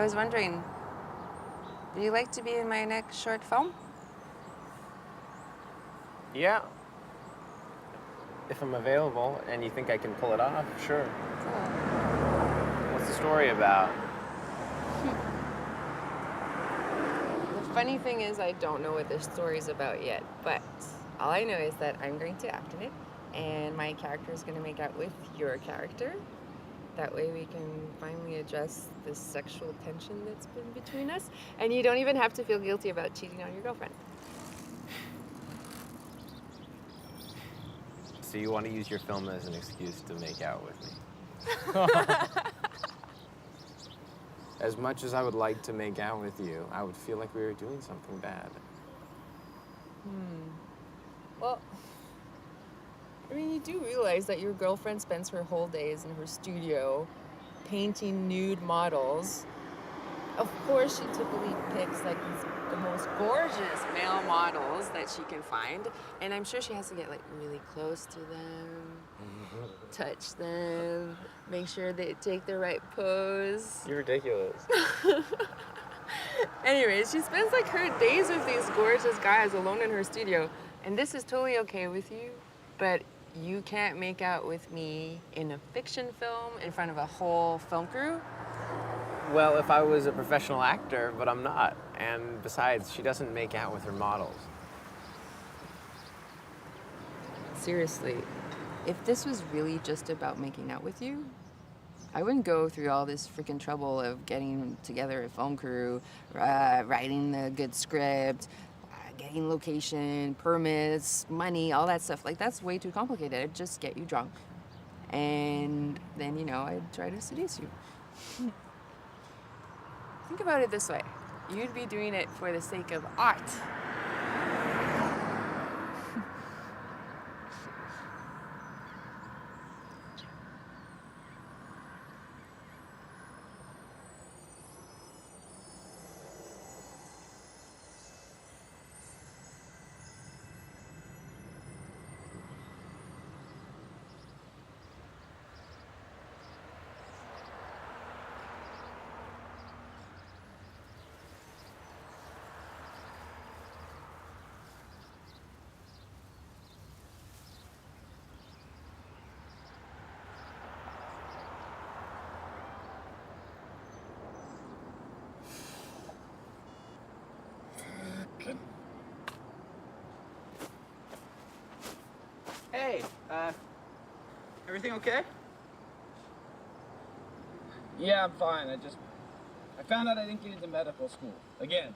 was wondering, would you like to be in my next short film? Yeah. If I'm available and you think I can pull it off, sure. Cool. What's the story about? The funny thing is I don't know what this story's about yet, but all I know is that I'm going to act in it, and my character is going to make out with your character. That way we can finally address this sexual tension that's been between us, and you don't even have to feel guilty about cheating on your girlfriend. So you want to use your film as an excuse to make out with me? As much as I would like to make out with you, I would feel like we were doing something bad. Well, I mean, you do realize that your girlfriend spends her whole days in her studio painting nude models. Of course, she typically picks like the most gorgeous male models that she can find, and I'm sure she has to get like really close to them, touch them, make sure they take the right pose. You're ridiculous. Anyways, she spends like her days with these gorgeous guys alone in her studio, and this is totally okay with you, but you can't make out with me in a fiction film in front of a whole film crew. Well, if I was a professional actor, but I'm not. And besides, she doesn't make out with her models. Seriously, if this was really just about making out with you, I wouldn't go through all this freaking trouble of getting together a film crew, writing the good script, getting location, permits, money, all that stuff. Like, that's way too complicated. I'd just get you drunk. And then, you know, I'd try to seduce you. Think about it this way. You'd be doing it for the sake of art. Hey, everything okay? Yeah, I'm fine. I found out I didn't get into medical school, again.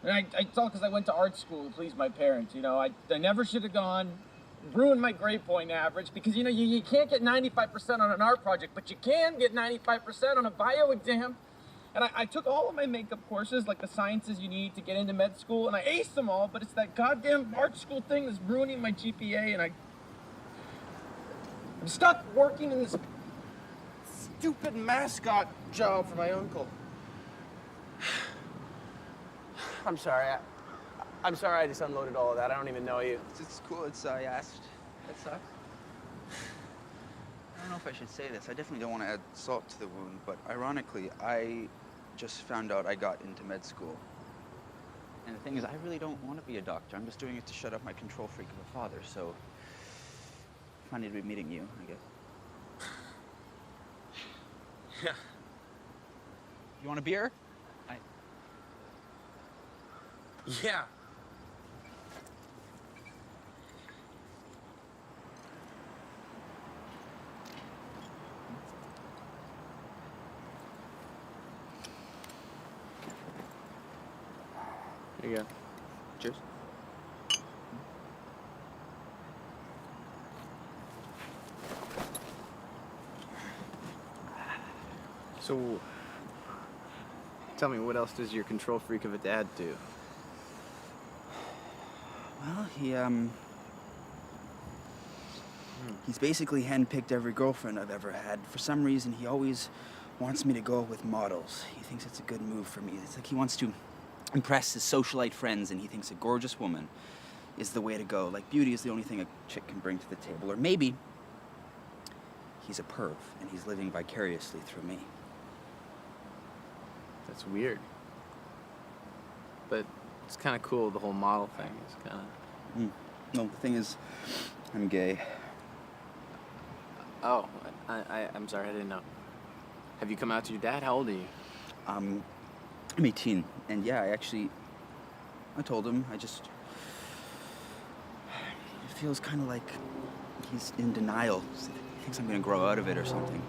And it's all because I went to art school to please my parents, you know. I never should have gone, ruined my grade point average, because, you know, you can't get 95% on an art project, but you can get 95% on a bio exam. And I took all of my makeup courses, like the sciences you need to get into med school, and I aced them all, but it's that goddamn art school thing that's ruining my GPA, and I'm stuck working in this stupid mascot job for my uncle. I'm sorry. I'm sorry I just unloaded all of that. I don't even know you. It's cool. I asked. That sucks. I don't know if I should say this. I definitely don't want to add salt to the wound, but ironically, I just found out I got into med school. And the thing is, I really don't want to be a doctor. I'm just doing it to shut up my control freak of a father, so funny to be meeting you, I guess. Yeah. You want a beer? Yeah. Here you go. Cheers. So, tell me, what else does your control freak of a dad do? Well, he's basically handpicked every girlfriend I've ever had. For some reason, he always wants me to go with models. He thinks it's a good move for me. It's like he wants to impress his socialite friends, and he thinks a gorgeous woman is the way to go. Like, beauty is the only thing a chick can bring to the table. Or maybe he's a perv, and he's living vicariously through me. It's weird. But it's kind of cool, the whole model thing. It's kind of... No, the thing is, I'm gay. Oh, I'm sorry, I didn't know. Have you come out to your dad? How old are you? I'm 18, and yeah, I told him. It feels kind of like he's in denial. He thinks I'm gonna grow out of it or something.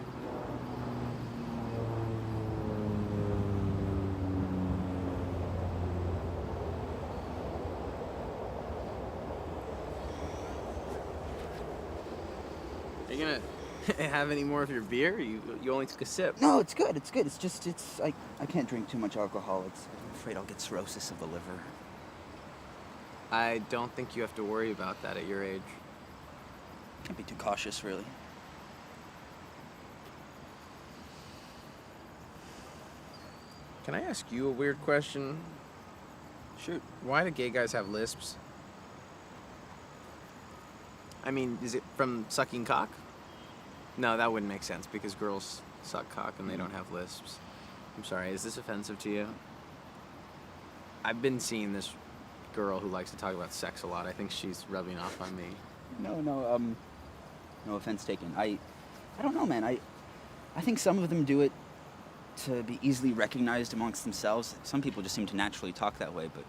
Are you gonna have any more of your beer? You only took a sip. No, it's good. It's good. I can't drink too much alcohol. I'm afraid I'll get cirrhosis of the liver. I don't think you have to worry about that at your age. Can't be too cautious, really. Can I ask you a weird question? Shoot. Why do gay guys have lisps? I mean, is it from sucking cock? No, that wouldn't make sense because girls suck cock and they don't have lisps. I'm sorry, is this offensive to you? I've been seeing this girl who likes to talk about sex a lot. I think she's rubbing off on me. No offense taken. I don't know, man. I think some of them do it to be easily recognized amongst themselves. Some people just seem to naturally talk that way, but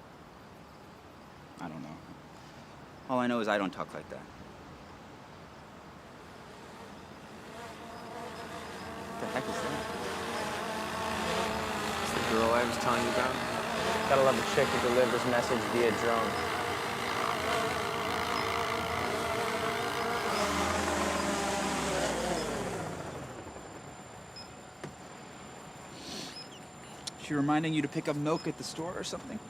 I don't know. All I know is I don't talk like that. What the heck is that? It's the girl I was telling you about. Gotta love a chick who delivers message via drone. She reminding you to pick up milk at the store or something?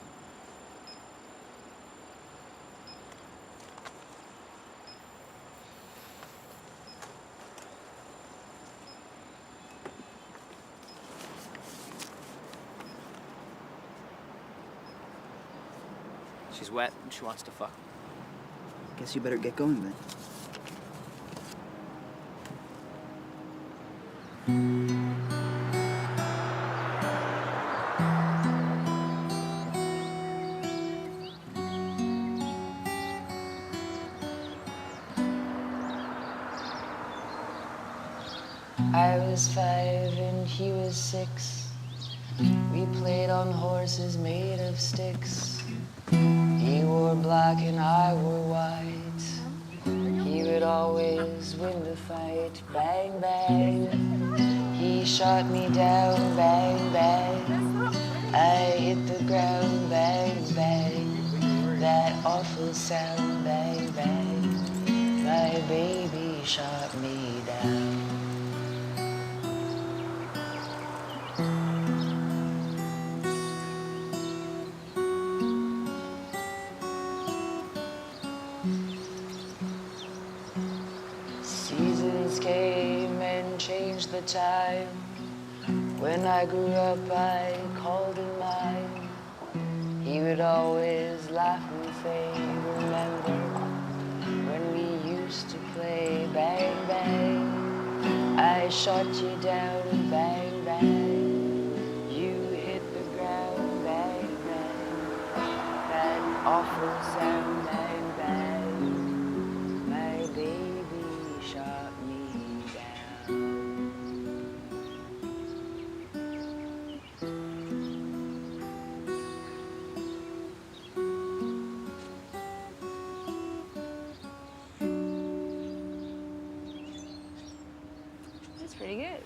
She's wet and she wants to fuck. Guess you better get going then. I was 5 and he was 6. We played on horses made of sticks. He wore black and I wore white. He would always win the fight. Bang, bang. He shot me down. Bang, bang. I hit the ground. Bang, bang. That awful sound. Bang, bang. My baby shot me down. Seasons came and changed the time. When I grew up, I called him mine. He would always laugh and say, remember when we used to play bang, bang. I shot you down, bang, bang. You hit the ground, bang, bang. That awful sound, bang, bang. My baby shot me down. That's pretty good.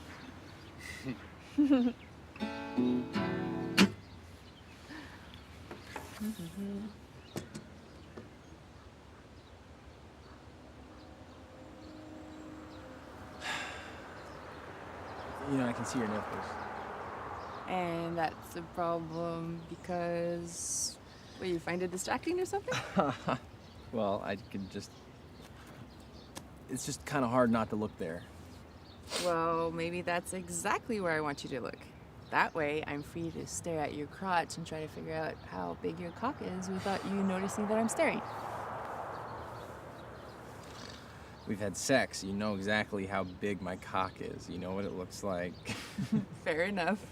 You know, I can see your nipples. And that's a problem because, what, you find it distracting or something? Well, I could just... It's just kind of hard not to look there. Well, maybe that's exactly where I want you to look. That way, I'm free to stare at your crotch and try to figure out how big your cock is without you noticing that I'm staring. We've had sex. You know exactly how big my cock is. You know what it looks like. Fair enough.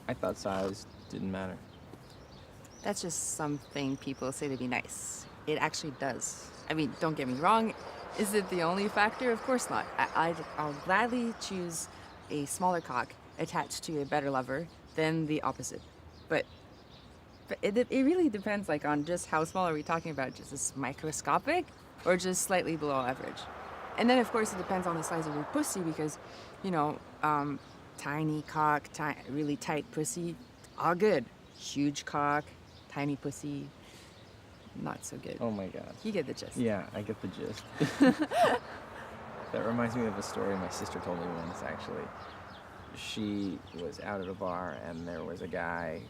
I thought size didn't matter. That's just something people say to be nice. It actually does. I mean, don't get me wrong. Is it the only factor? Of course not. I'll gladly choose a smaller cock attached to a better lover than the opposite. But it really depends, like, on just how small are we talking about? Just this microscopic or just slightly below average? And then, of course, it depends on the size of your pussy because, you know, tiny cock, really tight pussy, all good. Huge cock, tiny pussy, not so good. Oh my God. You get the gist. Yeah, I get the gist. That reminds me of a story my sister told me once, actually. She was out at a bar and there was a guy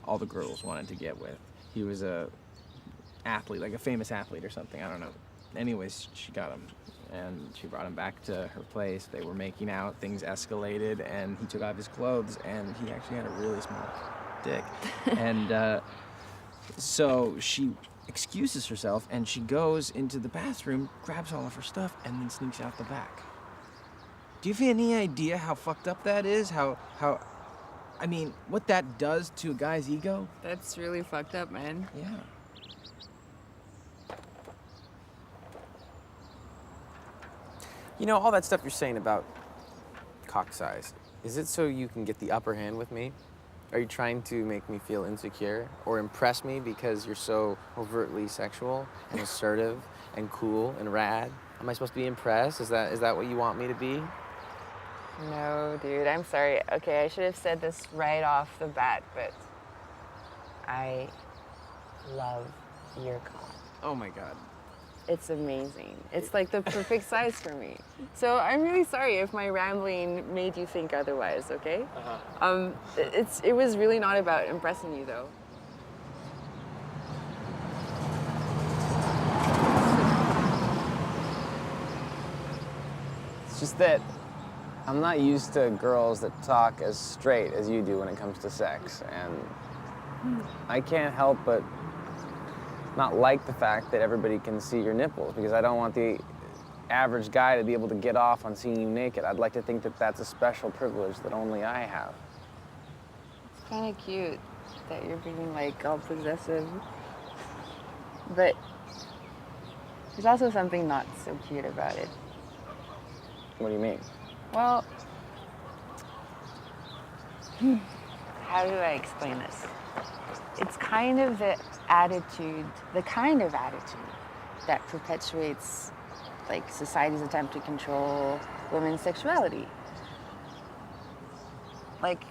all the girls wanted to get with. He was a athlete, like a famous athlete or something, I don't know. Anyways, she got him and she brought him back to her place. They were making out, things escalated, and he took off his clothes and he actually had a really small dick. And so she excuses herself and she goes into the bathroom, grabs all of her stuff, and then sneaks out the back. Do you have any idea how fucked up that is? I mean, what that does to a guy's ego? That's really fucked up, man. Yeah. You know, all that stuff you're saying about cock size, is it so you can get the upper hand with me? Are you trying to make me feel insecure or impress me because you're so overtly sexual and assertive and cool and rad? Am I supposed to be impressed? Is that what you want me to be? No, dude, I'm sorry. Okay, I should have said this right off the bat, but I love your cock. Oh my God. It's amazing. It's like the perfect size for me. So I'm really sorry if my rambling made you think otherwise, okay? It was really not about impressing you, though. It's just that I'm not used to girls that talk as straight as you do when it comes to sex, and I can't help but not like the fact that everybody can see your nipples, because I don't want the average guy to be able to get off on seeing you naked. I'd like to think that that's a special privilege that only I have. It's kind of cute that you're being like all possessive, but there's also something not so cute about it. What do you mean? Well, how do I explain this? It's kind of the kind of attitude that perpetuates, like, society's attempt to control women's sexuality. Like,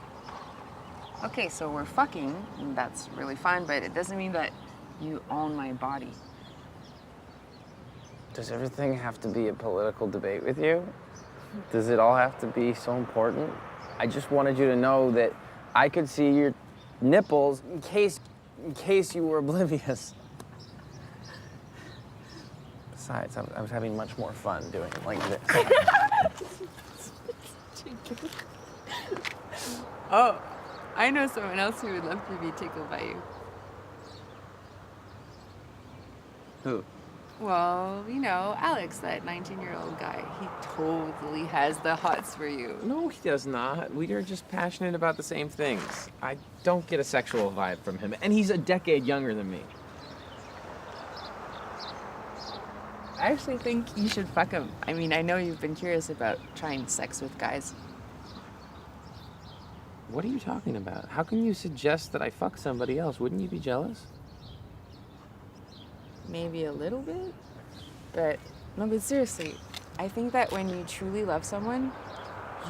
okay, so we're fucking, and that's really fun, but it doesn't mean that you own my body. Does everything have to be a political debate with you? Does it all have to be so important? I just wanted you to know that I could see your nipples in case you were oblivious. Besides, I was having much more fun doing it like this. Oh, I know someone else who would love to be tickled by you. Who? Well, you know, Alex, that 19-year-old guy. He totally has the hots for you. No, he does not. We are just passionate about the same things. I don't get a sexual vibe from him, and he's a decade younger than me. I actually think you should fuck him. I mean, I know you've been curious about trying sex with guys. What are you talking about? How can you suggest that I fuck somebody else? Wouldn't you be jealous? Maybe a little bit, but seriously, I think that when you truly love someone,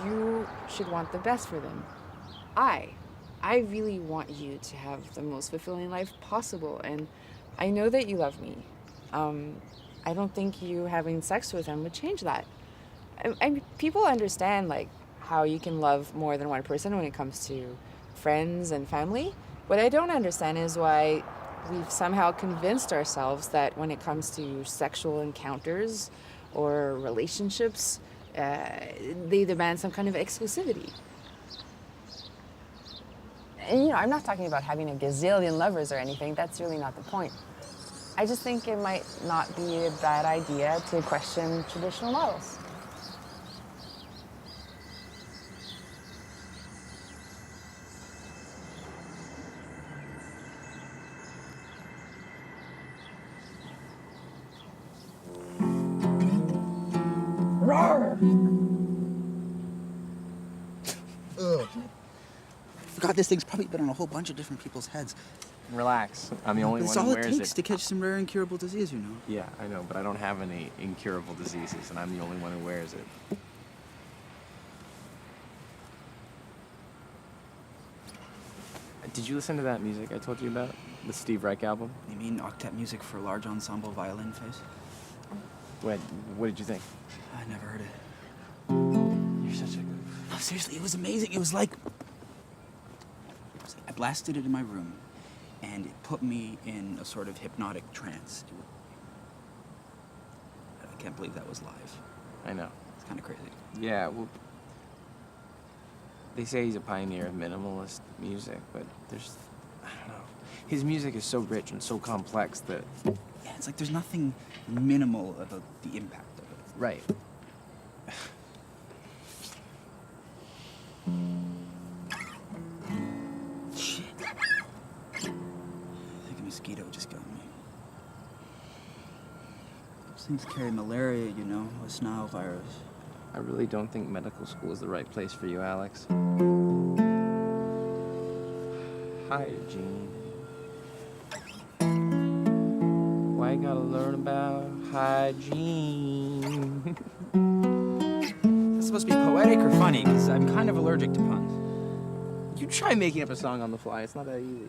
you should want the best for them. I really want you to have the most fulfilling life possible, and I know that you love me. I don't think you having sex with him would change that. And people understand, like, how you can love more than one person when it comes to friends and family. What I don't understand is why we've somehow convinced ourselves that when it comes to sexual encounters or relationships, they demand some kind of exclusivity. And, you know, I'm not talking about having a gazillion lovers or anything. That's really not the point. I just think it might not be a bad idea to question traditional models. Ugh. Forgot this thing's probably been on a whole bunch of different people's heads. Relax. I'm the only That's one all who it wears takes it. to catch some rare incurable disease, you know. Yeah, I know, but I don't have any incurable diseases, and I'm the only one who wears it. Did you listen to that music I told you about? The Steve Reich album? You mean octet music for large ensemble violin face? What did you think? I never heard it. You're such a goof. No, seriously, it was amazing. It was like I blasted it in my room, and it put me in a sort of hypnotic trance. I can't believe that was live. I know. It's kind of crazy. Yeah, well, they say he's a pioneer of minimalist music, but I don't know. His music is so rich and so complex that... Yeah, it's like there's nothing minimal about the impact of it. Right. Shit. I think a mosquito just got me. Those things carry malaria, you know, West Nile virus. I really don't think medical school is the right place for you, Alex. Hygiene. Why you gotta learn about hygiene? It's supposed to be poetic or funny, because I'm kind of allergic to puns. You try making up a song on the fly. It's not that easy.